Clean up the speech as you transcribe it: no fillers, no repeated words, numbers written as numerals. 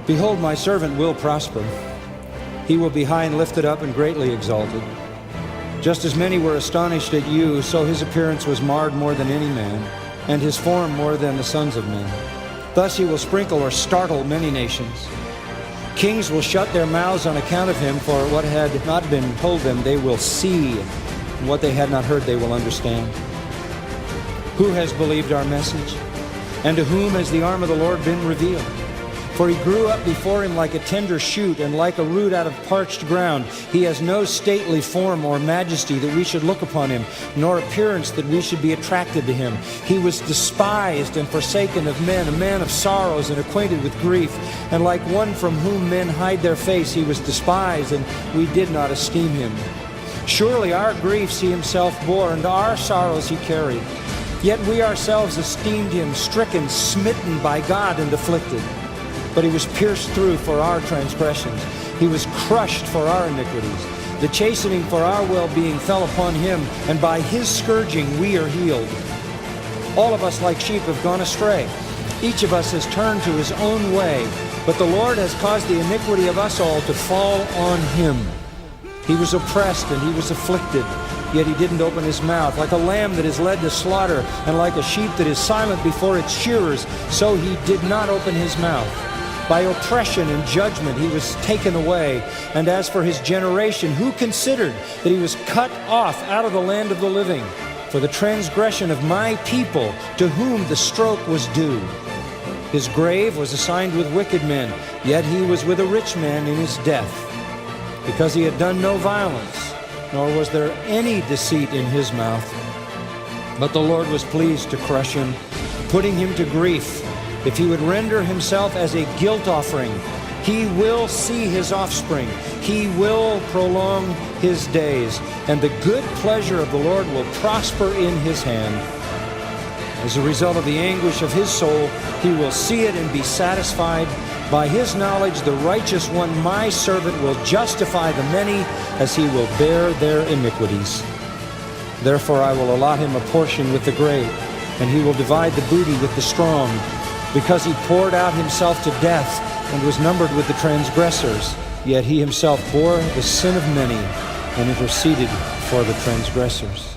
Behold, my servant will prosper. He will be high and lifted up and greatly exalted. Just as many were astonished at you, so his appearance was marred more than any man, and his form more than the sons of men. Thus he will sprinkle or startle many nations. Kings will shut their mouths on account of him, for what had not been told them they will see, and what they had not heard they will understand. Who has believed our message? And to whom has the arm of the Lord been revealed? For he grew up before him like a tender shoot, and like a root out of parched ground. He has no stately form or majesty that we should look upon him, nor appearance that we should be attracted to him. He was despised and forsaken of men, a man of sorrows and acquainted with grief. And like one from whom men hide their face, he was despised, and we did not esteem him. Surely our griefs he himself bore, and our sorrows he carried. Yet we ourselves esteemed him stricken, smitten by God, and afflicted. But he was pierced through for our transgressions. He was crushed for our iniquities. The chastening for our well-being fell upon him, and by his scourging we are healed. All of us like sheep have gone astray. Each of us has turned to his own way, but the Lord has caused the iniquity of us all to fall on him. He was oppressed and he was afflicted, yet he didn't open his mouth. Like a lamb that is led to slaughter, and like a sheep that is silent before its shearers, so he did not open his mouth. By oppression and judgment he was taken away. And as for his generation, who considered that he was cut off out of the land of the living? For the transgression of my people, to whom the stroke was due. His grave was assigned with wicked men, yet he was with a rich man in his death, because he had done no violence, nor was there any deceit in his mouth. But the Lord was pleased to crush him, putting him to grief. If he would render himself as a guilt offering, he will see his offspring. He will prolong his days, and the good pleasure of the Lord will prosper in his hand. As a result of the anguish of his soul, he will see it and be satisfied. By his knowledge, the righteous one, my servant, will justify the many, as he will bear their iniquities. Therefore I will allot him a portion with the great, and he will divide the booty with the strong, because he poured out himself to death and was numbered with the transgressors. Yet he himself bore the sin of many and interceded for the transgressors.